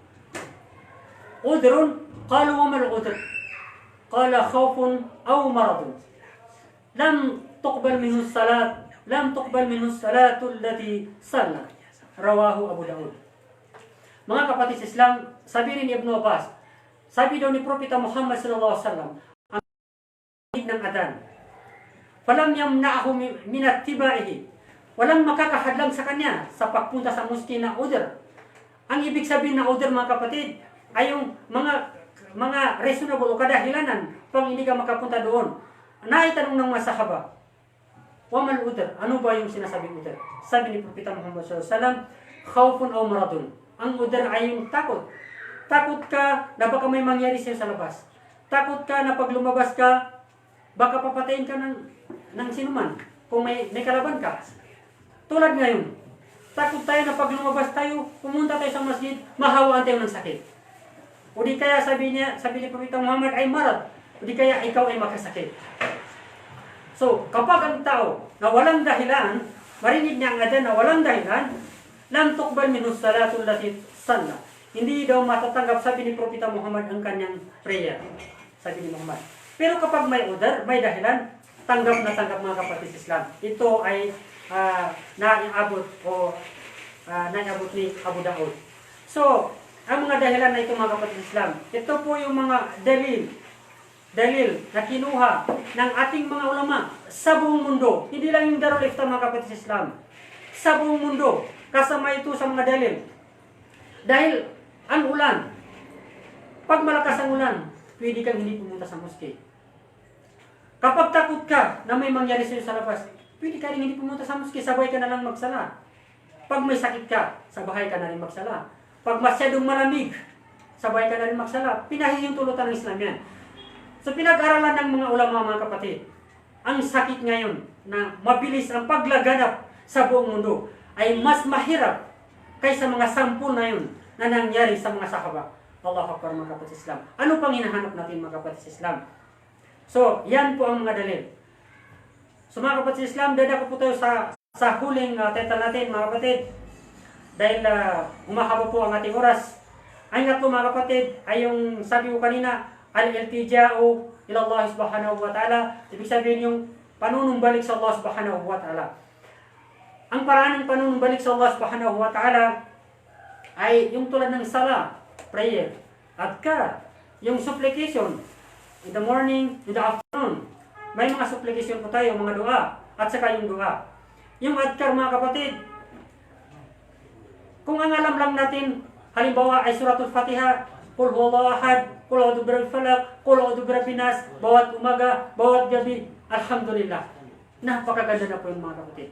udrun, qalu wa mal udr? Qala khawfun aw maradun. Lam tuqbal minhu salatu allati salla. Rawahu Abu Daud. Mga kapatid sa Islam, sabi rin ni Ibn Abbas, sabi daw ni Propeta Muhammad sallallahu alaihi wasallam, ang ng adan, falam yamna'hu min attiba'ihi, walang makakahadlang sa kanya sa pagpunta sa muski na udr. Ang ibig sabihin na udr, mga kapatid, ay yung mga reasonable o kadahilanan pang hindi ka makapunta doon. Naitanong ng mga sahaba, waman udr, ano ba yung sinasabing udr? Sabi ni Propeta Muhammad SAW, khawfun aw maradun. Ang udr ay yung takot. Takot ka na baka may mangyari sa'yo sa labas. Takot ka na pag lumabas ka, baka papatayin ka ng sinuman kung may kalaban ka. Tulad ngayon, takot tayo na pag lumabas tayo, pumunta tayo sa masjid, mahawaan tayo ng sakit. O di kaya sabi ni Propeta Muhammad ay marad. O di kaya ikaw ay makasakit. So, kapag ang tao na walang dahilan, marinig niya ang adan na walang dahilan, lam tuqbal minhu salatu allati salla. Hindi daw matatanggap, sabi ni Propeta Muhammad, ang kanyang prayer. Sabi ni Muhammad. Pero kapag may udar, may dahilan, tanggap na tanggap, mga kapatid sa Islam. Ito ay naiabot ni Abu Daud. So, ang mga dahilan na ito, mga kapatid sa Islam, ito po yung mga dalil na kinuha ng ating mga ulama sa buong mundo. Hindi lang yung Darul Ifta, mga kapatid sa Islam. Sa buong mundo, kasama ito sa mga dalil. Dahil ang ulan, pag malakas ang ulan, pwede kang hindi pumunta sa moske. Kapag takot ka na may mangyari sa'yo sa labas, pwede ka rin hindi pumunta sa moske, sabay ka na lang magsala. Pag may sakit ka, sabay ka na rin magsala. Pag masyadong malamig, sabay ka na rin magsala. Pinahihintulutan ng Islam yan. So pinag-aralan ng mga ulama, mga kapatid, ang sakit ngayon na mabilis ang paglaganap sa buong mundo ay mas mahirap kaysa mga sampul na yun na nangyari sa mga sahaba. Allahu Akbar, mga kapatid sa Islam. Ano pang hinahanap natin, mga kapatid sa Islam? So, yan po ang mga dalil. So mga kapatid Islam, dadako po tayo sa huling title natin mga kapatid. Dahil umahaba po ang ating oras. Ang nga po mga kapatid ay yung sabi ko kanina, al-iltija'u ila Allah subhanahu wa ta'ala. Ibig sabihin yung panunumbalik sa Allah subhanahu wa ta'ala. Ang paraan ng panunumbalik sa Allah subhanahu wa ta'ala ay yung tulad ng sala, prayer, adkar, yung supplication, in the morning, in the afternoon. May mga supplication po tayo, mga dua, at saka yung dua. Yung adkar mga kapatid, kung ang alam lang natin, halimbawa ay suratul Fatiha, Qul huwallahu ahad, Qul a'udzu birabbil falaq, Qul a'udzu birabbin nas, bawat umaga, bawat gabi, alhamdulillah. Napakaganda na po yung mga kapatid.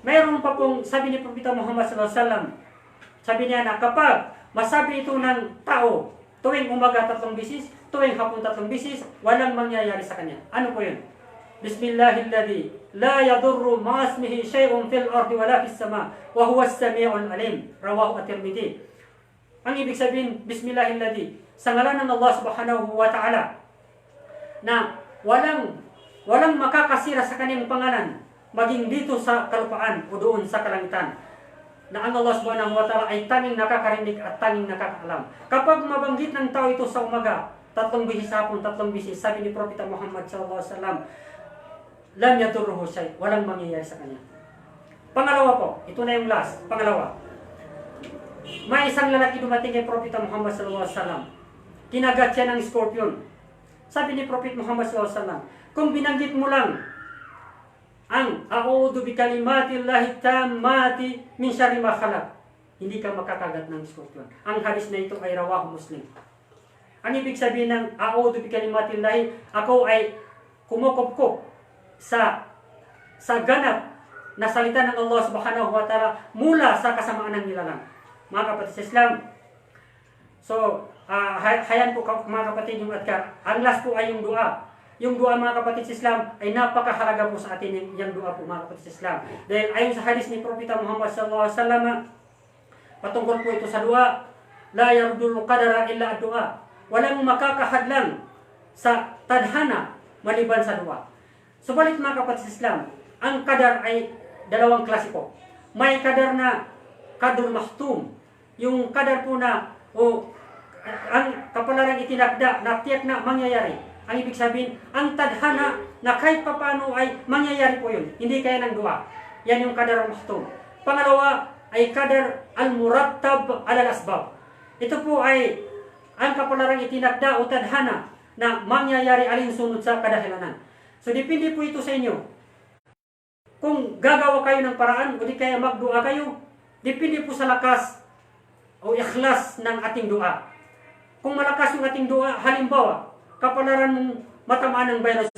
Mayroon pa pong sabi ni Propeta Muhammad sallallahu alaihi wasallam, sabi niya na kapag masabi ito ng tao, tuwing umaga 3 bisis, tuwing hapon 3 bisis, walang mangyayari sa kanya. Ano po yun? Bismillahilladzi la yadurru ma'asmihi syai'un fil ardi wala fis sama wa huwa as-sami'ul alim. Rawahu at-Tirmidzi. Ang ibig sabihin, Bismillahilladzi, sa ngalan ng Allah subhanahu wa ta'ala, na walang makakasira sa kanyang pangalan, maging dito sa kalupaan o doon sa kalangitan, na ang Allah subhanahu wa ta'ala ay tanging nakakarinig at tanging nakakaalam. Kapag mabanggit ng tao ito sa umaga, 3 bisis hapon, 3 bisis, sabi ni Propeta Muhammad sallallahu alaihi wasallam, lam yadurruhu shay, walang mangyayari sa kanya. Pangalawa po, ito na yung last, pangalawa. May isang lalaki dumating kay Propeta Muhammad sallallahu alaihi wasallam. Kinagat siya ng scorpion. Sabi ni Prophet Muhammad sallallahu alaihi wasallam, kung binanggit mo lang ang a'udhu bi kalimatillahi tammati min syarri ma khalaq, hindi ka makakagat ng scorpion. Ang hadis na ito ay rawahu Muslim. Ang ibig sabihin ng a'udhu bi kalimatillahi, ako ay kumukupkup sa ganap na salita ng Allah subhanahu wa ta'ala mula sa kasamaan ng nilalang. Mga kapatid sa Islam, so hayan po mga kapatid yung adkar. Ang last po ay yung dua. Yung dua mga kapatid sa Islam ay napakahalaga po sa atin yung dua po mga kapatid sa Islam. Dahil ayon sa hadis ni Propeta Muhammad sallallahu alaihi wasallam, patungkol po ito sa dua, la yardul qadara illa ad-dua. Walang makakahadlang sa tadhana maliban sa dua. Subalit mga kapatid sa Islam, ang kadar ay dalawang klase po. May kadar na kadar mahtum, yung kadar po na ang kapalaran itinakda na tiyak na mangyayari. Ang ibig sabihin, ang tadhana na kahit papano ay mangyayari po yun. Hindi kaya ng dua. Yan yung kadar mahtum. Pangalawa ay kadar al-murattab al-asbab. Ito po ay ang kapalaran itinakda o tadhana na mangyayari alinsunod sa kadahilanan. So, depende po ito sa inyo. Kung gagawa kayo ng paraan o di kaya magdua kayo, depende po sa lakas o ikhlas ng ating dua. Kung malakas yung ating dua, halimbawa, kapalaran mong matamaan ng virus,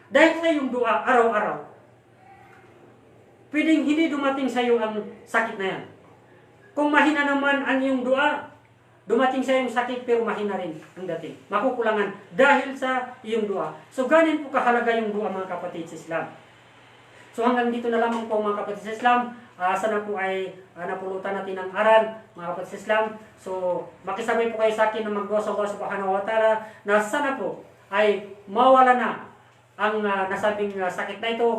dahil sa iyong dua araw-araw, pwedeng hindi dumating sa iyo ang sakit na yan. Kung mahina naman ang iyong dua, dumating sa iyong sakit pero mahina rin ang dating. Makukulangan dahil sa iyong dua. So ganin po kahalaga yung dua mga kapatid sa Islam. So hanggang dito na lamang po mga kapatid sa Islam. Sana po ay napulutan natin ang aral mga kapatid sa Islam. So makisabay po kayo sa akin na magdua sa Allah subhanahu wa ta'ala na sana po ay mawala na ang nasabing sakit na ito.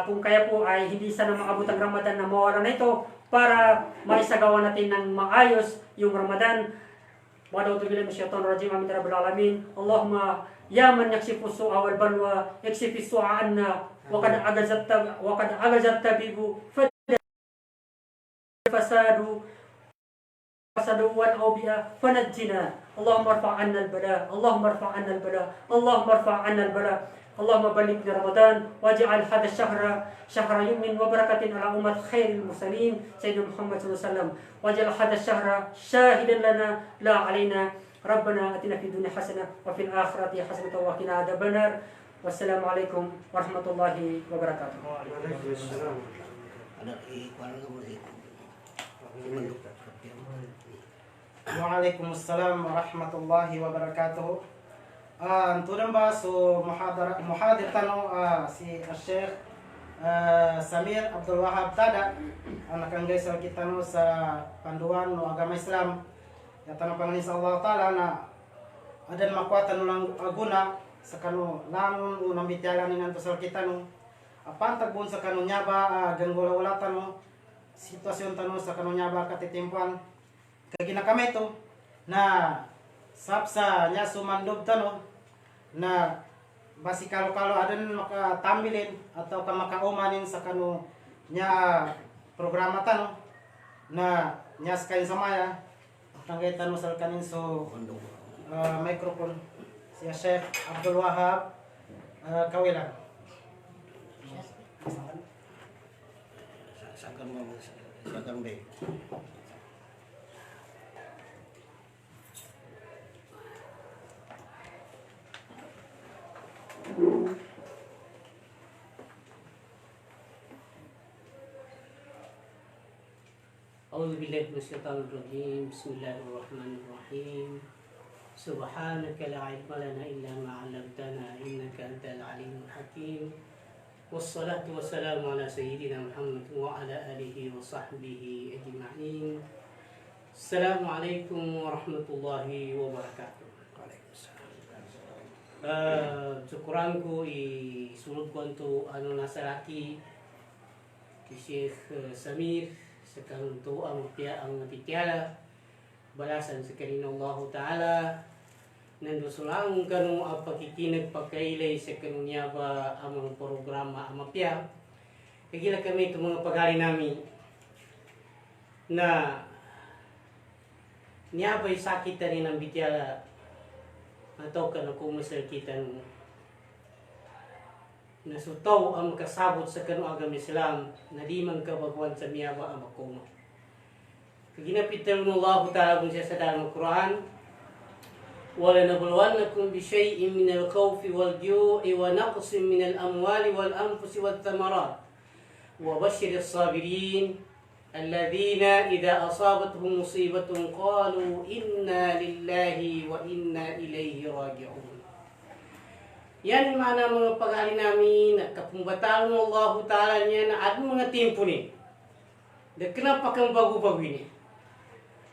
Kung kaya po ay hindi sana makabot ang Ramadan na mawala na ito para maisagawa natin ng maayos yung Ramadan. A'udzu billahi minasyaitonir rajim. Amin ya rabbal alamin. Allahumma ya man yakshifu su'a wal balwa yakshifi su'a anna wa qad agazat tabibu fasadu wal awbiya fanajjina. Allahumma arfa' 'anna al-bala. Allahumma arfa' 'anna al-bala. Allahumma arfa' 'anna al-bala. اللهم بلغنا رمضان واجعل هذا الشهر شهر يمن وبركة على أمة خير المرسلين سيدنا محمد صلى الله عليه وسلم واجعل هذا الشهر شاهدا لنا لا علينا ربنا آتنا في الدنيا حسنة وفي الآخرة حسنة وقنا عذاب النار والسلام عليكم ورحمة الله وبركاته. Waalaikumsalam warahmatullahi wabarakatuh. Tudang ba so muhadir tanong si Sheikh Samir Abdul Wahab Tada ang nakanggay sa kita no sa panduan no agama Islam. Ya tanong pangalan sa Allah Taala na adan makuatan ulang aguna sa kanu langon unang bityalan ningan pasal kita no apan tagbun sa kanu nyaba ganggula-ulatan no sitwasyon tano sa kanu nyaba katitimpuan kagina kami to na sapsa nya sumandob tano na basi kalau adan makatambilin atau ka makaumanin sa kanu nya programa tano na nya kain samaya tanggay tano sa kanin so microphone siya Chef Abdul Wahab Kawilan. Sakan be. أعوذ بالله من الشيطان الرجيم بسم الله الرحمن الرحيم سبحانك لا علم لنا إلا ما علمتنا إنك أنت العليم الحكيم والصلاة والسلام على سيدنا محمد وعلى آله وصحبه أجمعين السلام عليكم ورحمة الله وبركاته. Syukuranku isulod ko untuk nasaraki ki Syekh Samir sekarang tu ang pitiyala balasan sa kanina Allah Ta'ala nando sulang kanu pakikinag pagkailay sa kanunya ba ang mga programa amapya kagila kami ito mga pagari namin na niya ba'y sakit na rin ang bitiyala atau kana kumusal kita nung nasutaw ang makasabot sa kanu agam Islam na di man kabagwan sa miyaba ang makuma. Kaginapitan mo Allah Ta'ala kung siya sa dalang Quran وَلَنَبْلُوَنَّكُمْ بِشَيْءٍ مِنَ الْخَوْفِ وَالْجُوعِ وَنَقْصٍ مِنَ الْأَمْوَالِ وَالْأَنْفُسِ وَالثَّمَرَاتِ وَبَشِّرِ الصَّابِرِينَ الَّذِينَ إِذَا أَصَابَتْهُمْ مُصِيبَةٌ قَالُوا إِنَّا لِلَّهِ وَإِنَّا إِلَيْهِ راجعون. Yan mana mga pag-ali namin at kapumbataan mo Allah Ta'ala niya na at mga timpo ni. Dagkana pa kang bago-bago ni.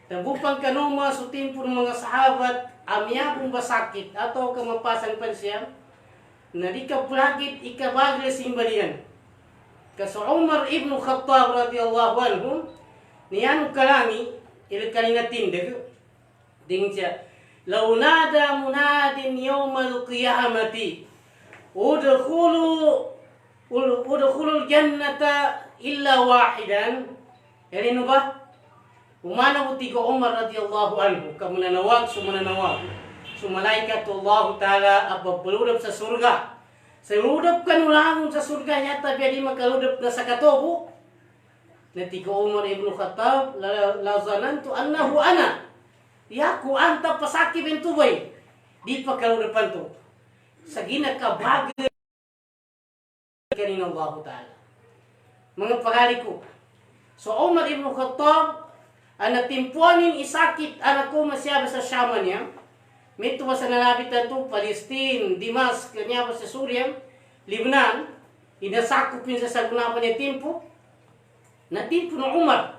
Tambupang kanuma sa timpo ng mga sahabat amya kung basakit atau kamapasan pansiya na di ka plagit ikabagla simbalian. Kaso Umar ibn Khattab radiyallahu anhu niyan kalami ilkalina tindig dingin siya law nada munadin yawmal qiyamati udkhulul jannata illa wahidan yani no ba umana buti ko Umar radiyallahu anhu kamunanawag sumalaikat Allah Ta'ala apapuludap sa surga saludap kan ulangon sa surga nyata biya di makaludap na sa katobo nati ko Umar ibn Khattab la zanantu annahu ana yaku anta pasaki bentubay di pakaludapan to sa ginakabagay kanina Allah Ta'ala mga pagari ko so Umar ibn Khattab anak timpuanin isakit anak ko masyaba sa Syama niya. Mito sa nalapit na ito, Palestine, Dimas, kanya sa Syria, Lebanon, inasakop yun sa sagunapan niya timpo. Na timpo ng Umar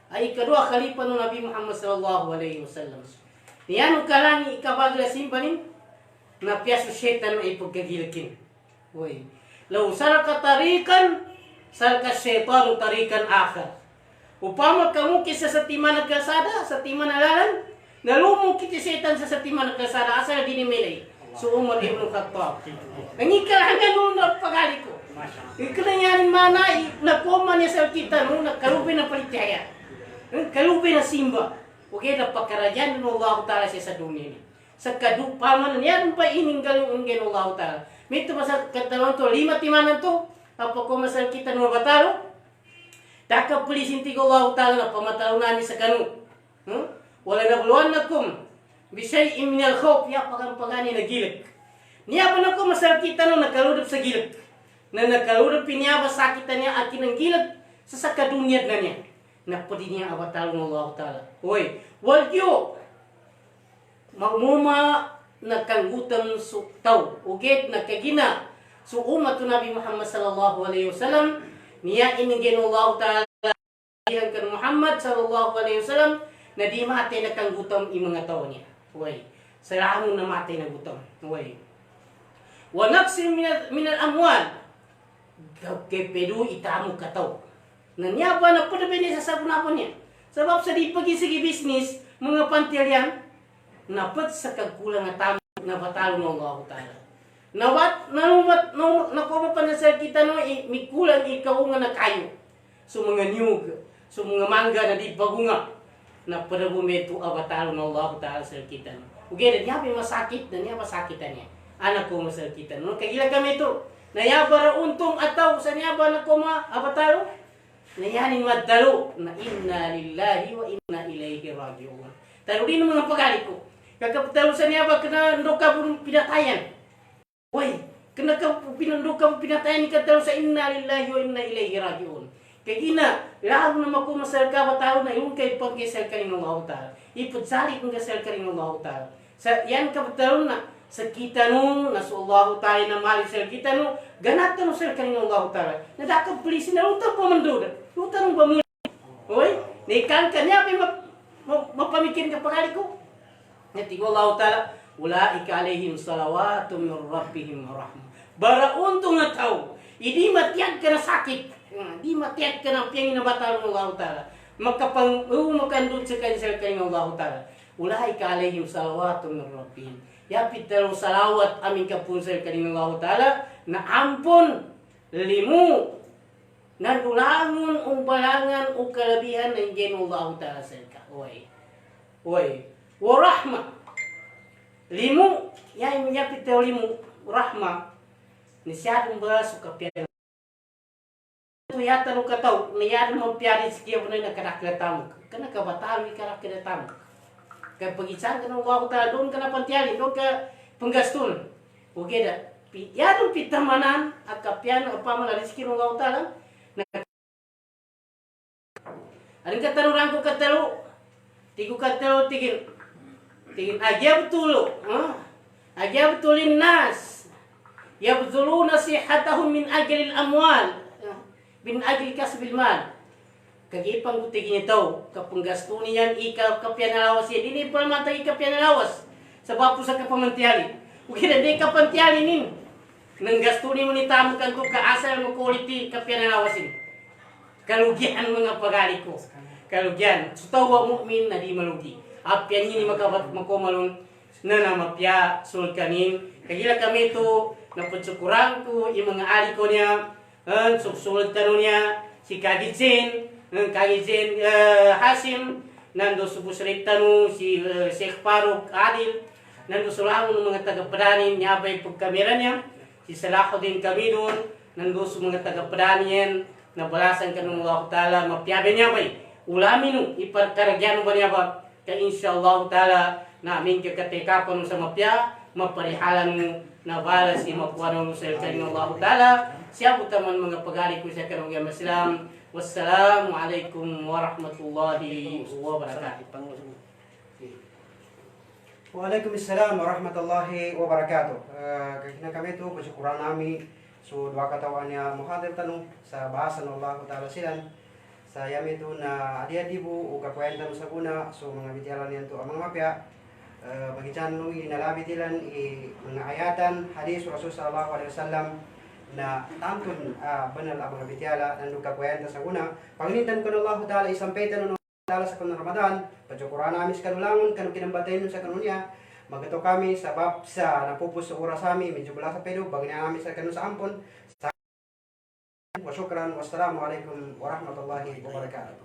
ay ikadua khalifa ng Nabi Muhammad sallallahu alaihi wasallam. Niyan kalani ikabagla simpanin na piyaso syaitan ay pagkagilakin. Uy, law saraka tarikan, saraka syaitan tarikan akhar. Upama kamu kisa sa timana kalsada, sa timana lalan, nalumong kita setan sa timana kalsada, asal dinimilay. So Umar ibn Khattab. Nangikalahan noon na pagali ko. Ikalanyarin mana, nakoma niya sa kita noon, nakalubi na palitaya. Kalubi na simba. Okay, na pagkarajyan ng Allah Ta'ala siya sa dunia ni. Sa kadupaman, yan pa ininggalong Allah Ta'ala. Mito ba sa katalon to, 5 timanan to, kapag kumasal kita ng batalo, taka pulisin tigo Allah Ta'ala na pamatalunan niya sa kanu. Wala nabluwannakum bisyay'in minal khawf ya pagani na gilik. Niya pa na ko masakita no nakaludap sa gilik. Na nakaludap niya ba sakitan niya akin ng gilik sa sakadunyad na niya. Na pwede niya abatalong Allah Ta'ala. Hoy, walyo magmuma nakanggutan su taw uget nakagina su umat Nabi Muhammad sallallahu alaihi wasallam niya iningin Allah Ta'ala yang kan Muhammad sallallahu alaihi wasallam na di mati na kang gutom i mga tao niya. Uy. sa lahong namatay na gutom. Way. Wa naqsim min al-amwal. Kay pedu itamu kataw. Nanyaba na po na sa sabunapon niya. Sebab sa di pagi segi bisnis, mga pantilyan, napat sa kagkulang na tamu na batalo ng Allah Ta'ala. Nakuha pa na sa kita no, mikulang ikaw nga na kayo. So mga niyog, so mga mangga na di bagunga, na pada bumeto abatalo ng Allah Ta'ala sa kita no. Okay, niya pa masakit, na niya masakitan niya. Anak ko masakitan no. Kagila kami ito, nayabara untong ataw, sa niya ba na kuma abatalo? Nayanin madalo, na inna lillahi wa inna ilaihi raji'un. Tayo din mga pagalit ko. Kakapatalo sa niya ba, kena ndoka pun pinatayan. Woi, kena pinandoka pinatayan ni katalo sa inna lillahi wa inna ilaihi raji'un. Kaya ina, lalo na makumasal ka batalo na yung kay pagkisal ka rin ng Allah Ta'ala. Ipagsalit ng kasal ka rin ng Allah Ta'ala. Sa yan kapatalo na, sa kita no, na sa Allah Ta'ala na mahal sa kita no, ganat no sa ka rin ng Allah Ta'ala. Nadakap polisin na utang pamandoda. Utang ng pamuli. Woi, naikan ka niya, mapamikin ka pagkali ko. Natigo Allah Ta'ala, ulaika alaihim salawatu min rabbihim rahmah. Bara untong nga tao, hindi matiyag ka na sakit. Di matiyag ka ng piyangin na batalo ng Allah Ta'ala. Makandun sa kanyang Allah Ta'ala. Ulaika alaihim salawatu min rabbihim. Yapit dalawang salawat aming kapun sa kanyang Allah Ta'ala na ampun, limu, nanulangon, umbalangan, o kalabihan ng geno Allah Ta'ala sa ka. Oy. Warahma. Limu, yan yapit dalawang limu, rahma. Nisyadong ba sa kapiyan. Yata no kataw, niyari mo piyari siya mo na nakarakilatamu. Kana ka batalo ikarakilatamu. Kaya pag-isang ka ng Allah Ta'ala, doon ka na pantiyari, doon ka panggaston. Okay da. Yadong pitamanan at kapiyan ang pamana rizki ng Allah Ta'ala. Anong katanurang ko katalo? Tigo katalo, tigin agyab tulo. Agyab tulin nas. Yabzulu nasihatahum min ajlil amwal. Bin agri kasbil mal. Kagipang butigin ito, kapang gasto niyan, ikaw kapyan na lawas yan. Hindi pa naman tayo kapyan na lawas. Sa bapo sa kapamantiyali. Huwag na di kapantiyali nin. Nang gasto ni mo ni tamo kan ko, kaasal mo quality kapyan na lawas yan. Kalugyan mga pagali ko. Kalugyan. Sutawa mu'min na di malugi. Apyan yun ni magkumalun na namapya, sulkanin. Kagila kami ito, napatsukurang ko, yung mga ali ko niya, susulod tanong niya, si Kagizin Hasim, nando subusrit tanong, si Sheikh Faruk Adil, nando sulangon ng mga taga-padanin niya, abay pagkamera niya, si Salahuddin Kamidun, nando sa mga taga-padanin yan, nabalasan ka ng Allah Ta'ala, mapiyabe niya bay, ulamin nung, iparkaragyan ba niya ba, kaya insyaAllah Ta'ala, namin kakatikapan sa mapya, maparihalan mo, na balas imakuha ng sa Allah Ta'ala. Siya po taman mga pag-ari ko sa kanong Islam. Wassalamualaikum warahmatullahi wabarakatuh. Waalaikumsalam warahmatullahi wabarakatuh. Kaya kami ito, pasyukuran namin. So, dua katawan niya muhadir tanong sa bahasa ng Allah Ta'ala silan. Sa yami ito na adi-adibu o kakwenta sa kuna. So, mga bitialan niyan ito ang mga mapya. Bagitan nung inalabi tilan mga ayatan hadis Rasul sallallahu alaihi wasallam na tantun banal ang mga bityala nandun kakwenta sa una panginintan ko ng Allah Ta'ala isang peta ng Allah sa kanong Ramadan padyukuran namin sa kanulangon kanong kinambatay nun sa kanunya magato kami sa bab sa napupus sa oras amin medyo bala sa pedo bagay namin sa kanong sa ampon wa syukran wassalamu alaikum warahmatullahi wabarakatuh.